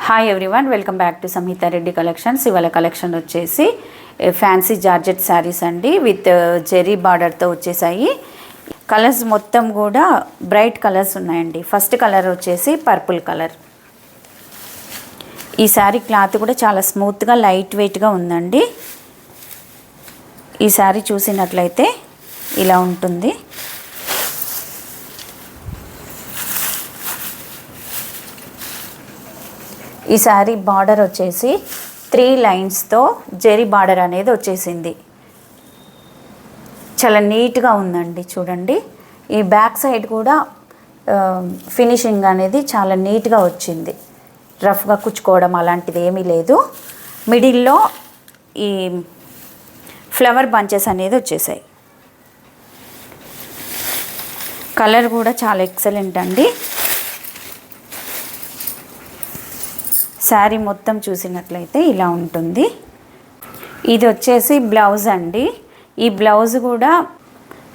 Hi everyone, welcome back to Samhitha Reddy collections. ఇవాళ collection వచ్చేసి fancy georgette saris అండి, విత్ జెరీ బార్డర్తో వచ్చేసాయి. కలర్స్ మొత్తం కూడా బ్రైట్ కలర్స్ ఉన్నాయండి. ఫస్ట్ కలర్ వచ్చేసి పర్పుల్ కలర్. ఈ శారీ క్లాత్ కూడా చాలా స్మూత్గా లైట్ వెయిట్గా ఉందండి. ఈ శారీ చూసినట్లయితే ఇలా ఉంటుంది. ఈ శారీ బార్డర్ వచ్చేసి 3 లైన్స్తో జెరీ బార్డర్ అనేది వచ్చేసింది. చాలా నీట్గా ఉందండి, చూడండి. ఈ బ్యాక్ సైడ్ కూడా ఫినిషింగ్ అనేది చాలా నీట్గా వచ్చింది. రఫ్గా కుచ్చుకోవడం అలాంటిది ఏమీ లేదు. మిడిల్లో ఈ ఫ్లవర్ బంచెస్ అనేది వచ్చేసాయి. కలర్ కూడా చాలా ఎక్సలెంట్ అండి. శారీ మొత్తం చూసినట్లయితే ఇలా ఉంటుంది. ఇది వచ్చేసి బ్లౌజ్ అండి. ఈ బ్లౌజ్ కూడా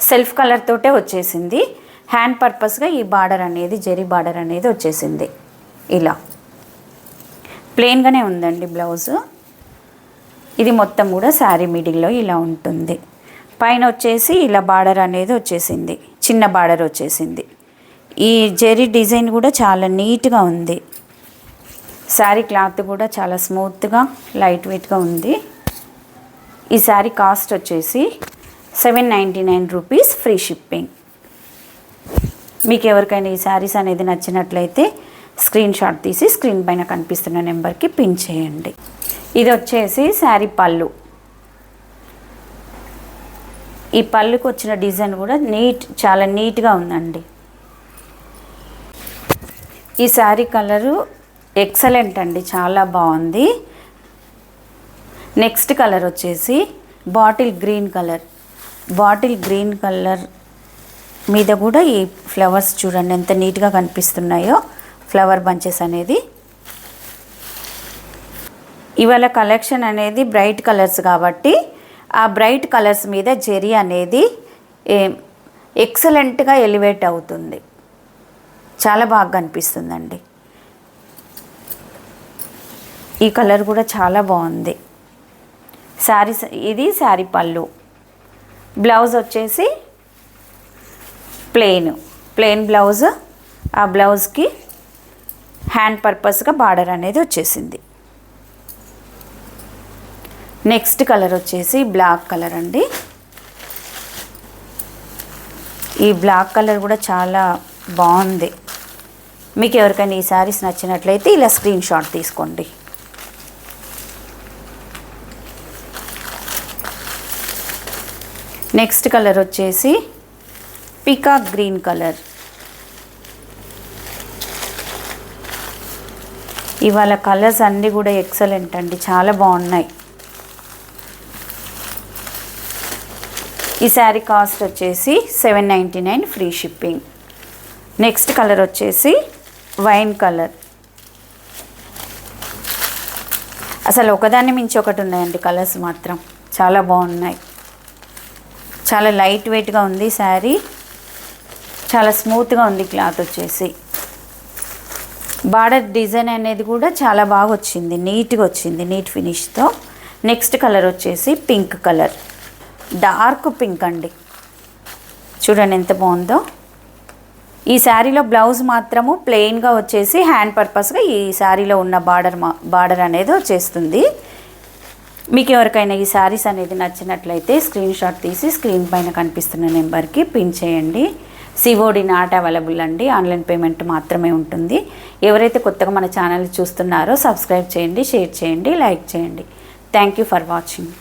సెల్ఫ్ కలర్ తోటే వచ్చేసింది. హ్యాండ్ పర్పస్గా ఈ బార్డర్ అనేది జెరీ బార్డర్ అనేది వచ్చేసింది. ఇలా ప్లెయిన్గానే ఉందండి బ్లౌజ్. ఇది మొత్తం కూడా శారీ మిడిల్లో ఇలా ఉంటుంది. పైన వచ్చేసి ఇలా బార్డర్ అనేది వచ్చేసింది, చిన్న బార్డర్ వచ్చేసింది. ఈ జెరీ డిజైన్ కూడా చాలా నీట్గా ఉంది. శారీ క్లాత్ కూడా చాలా స్మూత్గా లైట్ వెయిట్గా ఉంది. ఈ శారీ కాస్ట్ వచ్చేసి 799 రూపీస్, ఫ్రీ షిప్పింగ్. మీకు ఎవరికైనా ఈ శారీస్ అనేది నచ్చినట్లయితే స్క్రీన్ షాట్ తీసి స్క్రీన్ పైన కనిపిస్తున్న నెంబర్కి పిన్ చేయండి. ఇది వచ్చేసి శారీ పళ్ళు. ఈ పళ్ళుకి వచ్చిన డిజైన్ కూడా చాలా నీట్గా ఉందండి. ఈ శారీ కలరు ఎక్సలెంట్ అండి, చాలా బాగుంది. నెక్స్ట్ కలర్ వచ్చేసి bottle green colour. Bottle green colour మీద కూడా ఈ ఫ్లవర్స్ చూడండి ఎంత నీట్గా కనిపిస్తున్నాయో, ఫ్లవర్ బంచెస్ అనేది. ఇవాళ కలెక్షన్ అనేది బ్రైట్ కలర్స్ కాబట్టి ఆ బ్రైట్ కలర్స్ మీద జెరీ అనేది ఎక్సలెంట్గా ఎలివేట్ అవుతుంది. చాలా బాగా కనిపిస్తుందండి. ఈ కలర్ కూడా చాలా బాగుంది. ఇది శారీ పళ్ళు. బ్లౌజ్ వచ్చేసి ప్లెయిన్ బ్లౌజ్. ఆ బ్లౌజ్కి హ్యాండ్ పర్పస్గా బార్డర్ అనేది వచ్చేసింది. నెక్స్ట్ కలర్ వచ్చేసి బ్లాక్ కలర్ అండి. ఈ బ్లాక్ కలర్ కూడా చాలా బాగుంది. మీకు ఎవరికైనా ఈ శారీస్ నచ్చినట్లయితే ఇలా స్క్రీన్ షాట్ తీసుకోండి. నెక్స్ట్ కలర్ వచ్చేసి పీకాక్ గ్రీన్ కలర్. ఇవాళ కలర్స్ అన్నీ కూడా ఎక్సలెంట్ అండి, చాలా బాగున్నాయి. ఈ శారీ కాస్ట్ వచ్చేసి 799, ఫ్రీ షిప్పింగ్. నెక్స్ట్ కలర్ వచ్చేసి వైన్ కలర్. అసలు ఒకదాన్ని మించి ఒకటి ఉన్నాయండి కలర్స్ మాత్రం, చాలా బాగున్నాయి. చాలా లైట్ వెయిట్గా ఉంది శారీ, చాలా స్మూత్గా ఉంది క్లాత్ వచ్చేసి. బార్డర్ డిజైన్ అనేది కూడా చాలా బాగా వచ్చింది, నీట్గా వచ్చింది, నీట్ ఫినిష్తో. నెక్స్ట్ కలర్ వచ్చేసి పింక్ కలర్, డార్క్ పింక్ అండి. చూడండి ఎంత బాగుందో. ఈ శారీలో బ్లౌజ్ మాత్రము ప్లెయిన్గా వచ్చేసి హ్యాండ్ పర్పస్గా ఈ శారీలో ఉన్న బార్డర్ అనేది వచ్చేస్తుంది. మీకు ఎవరికైనా ఈ శారీస్ అనేది నచ్చినట్లయితే స్క్రీన్ షాట్ తీసి స్క్రీన్ పైన కనిపిస్తున్న నెంబర్కి పిన్ చేయండి. సిఓడి నాట్ అవైలబుల్ అండి, ఆన్లైన్ పేమెంట్ మాత్రమే ఉంటుంది. ఎవరైతే కొత్తగా మన ఛానల్ చూస్తున్నారో సబ్స్క్రైబ్ చేయండి, షేర్ చేయండి, లైక్ చేయండి. Thank you for watching.